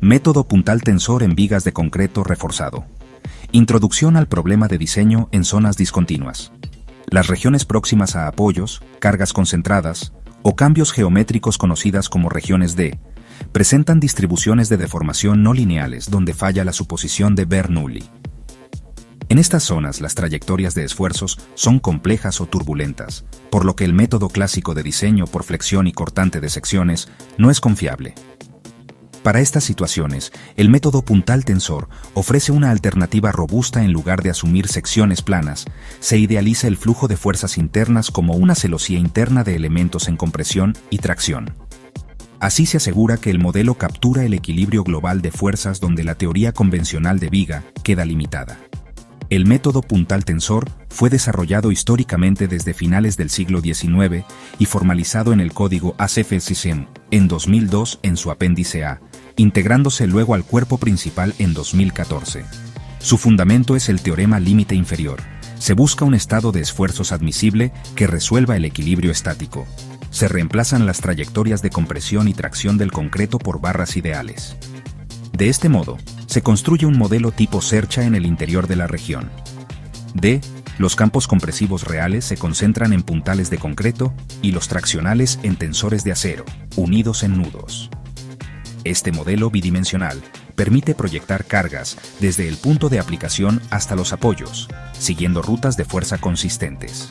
Método puntal tensor en vigas de concreto reforzado. Introducción al problema de diseño en zonas discontinuas. Las regiones próximas a apoyos, cargas concentradas o cambios geométricos conocidas como regiones D presentan distribuciones de deformación no lineales donde falla la suposición de Bernoulli. En estas zonas las trayectorias de esfuerzos son complejas o turbulentas, por lo que el método clásico de diseño por flexión y cortante de secciones no es confiable. Para estas situaciones, el método puntal tensor ofrece una alternativa robusta. En lugar de asumir secciones planas, se idealiza el flujo de fuerzas internas como una celosía interna de elementos en compresión y tracción. Así se asegura que el modelo captura el equilibrio global de fuerzas donde la teoría convencional de viga queda limitada. El método puntal tensor fue desarrollado históricamente desde finales del siglo XIX y formalizado en el código ACFSISM en 2002 en su apéndice A, integrándose luego al cuerpo principal en 2014. Su fundamento es el teorema límite inferior. Se busca un estado de esfuerzos admisible que resuelva el equilibrio estático. Se reemplazan las trayectorias de compresión y tracción del concreto por barras ideales. De este modo, se construye un modelo tipo Sercha en el interior de la región. D. Los campos compresivos reales se concentran en puntales de concreto y los traccionales en tensores de acero, unidos en nudos. Este modelo bidimensional permite proyectar cargas desde el punto de aplicación hasta los apoyos, siguiendo rutas de fuerza consistentes.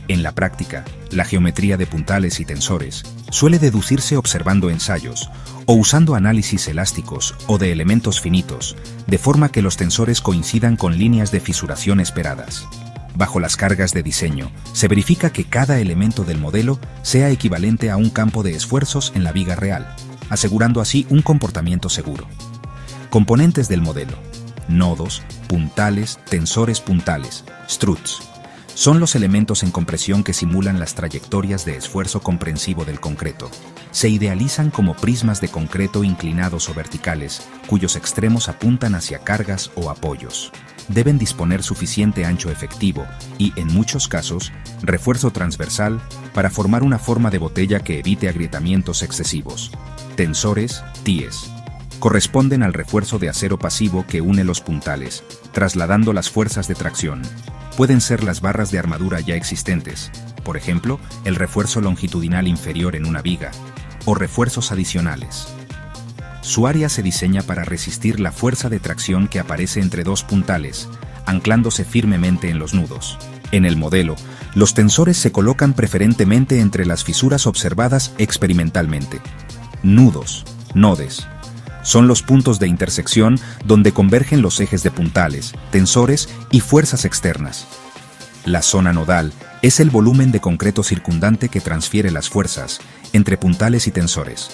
En la práctica, la geometría de puntales y tensores suele deducirse observando ensayos o usando análisis elásticos o de elementos finitos, de forma que los tensores coincidan con líneas de fisuración esperadas. Bajo las cargas de diseño, se verifica que cada elemento del modelo sea equivalente a un campo de esfuerzos en la viga real, asegurando así un comportamiento seguro. Componentes del modelo: nodos, puntales, tensores puntales, struts. Son los elementos en compresión que simulan las trayectorias de esfuerzo comprensivo del concreto. Se idealizan como prismas de concreto inclinados o verticales, cuyos extremos apuntan hacia cargas o apoyos. Deben disponer suficiente ancho efectivo y, en muchos casos, refuerzo transversal para formar una forma de botella que evite agrietamientos excesivos. Tensores, TIEs, corresponden al refuerzo de acero pasivo que une los puntales, trasladando las fuerzas de tracción. Pueden ser las barras de armadura ya existentes, por ejemplo, el refuerzo longitudinal inferior en una viga, o refuerzos adicionales. Su área se diseña para resistir la fuerza de tracción que aparece entre dos puntales, anclándose firmemente en los nudos. En el modelo, los tensores se colocan preferentemente entre las fisuras observadas experimentalmente. Nudos, nodes, son los puntos de intersección donde convergen los ejes de puntales, tensores y fuerzas externas. La zona nodal es el volumen de concreto circundante que transfiere las fuerzas entre puntales y tensores.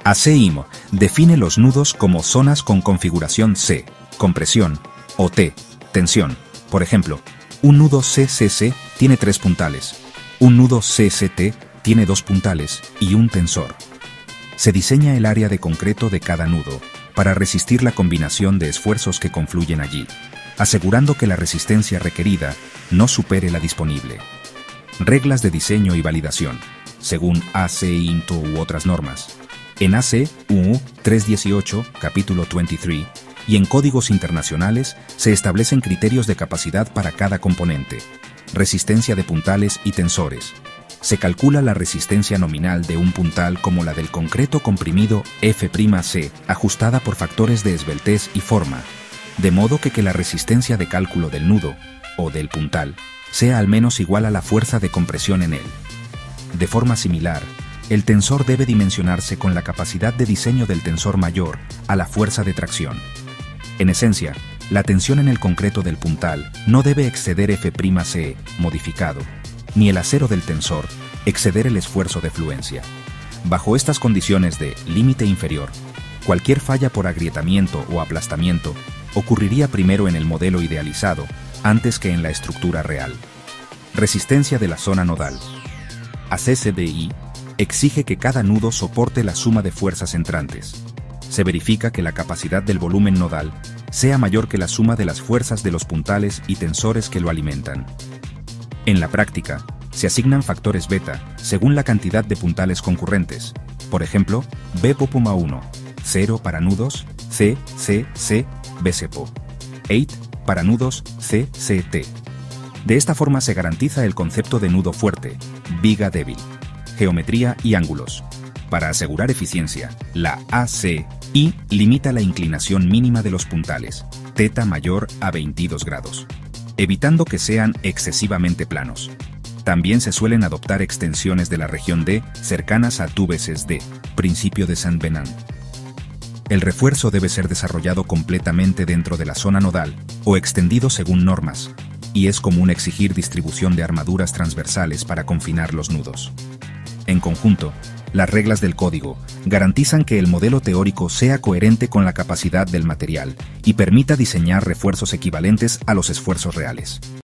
ACIM define los nudos como zonas con configuración C, compresión, o T, tensión. Por ejemplo, un nudo CCC tiene 3 puntales, un nudo CCT tiene 2 puntales y un tensor. Se diseña el área de concreto de cada nudo para resistir la combinación de esfuerzos que confluyen allí, asegurando que la resistencia requerida no supere la disponible. Reglas de diseño y validación, según AC-INTO u otras normas. En AC-UU 318, capítulo 23, y en códigos internacionales se establecen criterios de capacidad para cada componente, resistencia de puntales y tensores. Se calcula la resistencia nominal de un puntal como la del concreto comprimido F'C, ajustada por factores de esbeltez y forma, de modo que la resistencia de cálculo del nudo, o del puntal, sea al menos igual a la fuerza de compresión en él. De forma similar, el tensor debe dimensionarse con la capacidad de diseño del tensor mayor a la fuerza de tracción. En esencia, la tensión en el concreto del puntal no debe exceder F'C modificado, ni el acero del tensor exceder el esfuerzo de fluencia. Bajo estas condiciones de límite inferior, cualquier falla por agrietamiento o aplastamiento ocurriría primero en el modelo idealizado antes que en la estructura real. Resistencia de la zona nodal. ACCDI exige que cada nudo soporte la suma de fuerzas entrantes. Se verifica que la capacidad del volumen nodal sea mayor que la suma de las fuerzas de los puntales y tensores que lo alimentan. En la práctica, se asignan factores beta según la cantidad de puntales concurrentes, por ejemplo, B'1, 0 para nudos, C, C, C, BCPO. 8 para nudos, C, C, T. De esta forma se garantiza el concepto de nudo fuerte, viga débil, geometría y ángulos. Para asegurar eficiencia, la ACI limita la inclinación mínima de los puntales, θ mayor a 22 grados, evitando que sean excesivamente planos. También se suelen adoptar extensiones de la región D cercanas a túbeces D, principio de Saint-Venant. El refuerzo debe ser desarrollado completamente dentro de la zona nodal o extendido según normas, y es común exigir distribución de armaduras transversales para confinar los nudos. En conjunto, las reglas del código garantizan que el modelo teórico sea coherente con la capacidad del material y permita diseñar refuerzos equivalentes a los esfuerzos reales.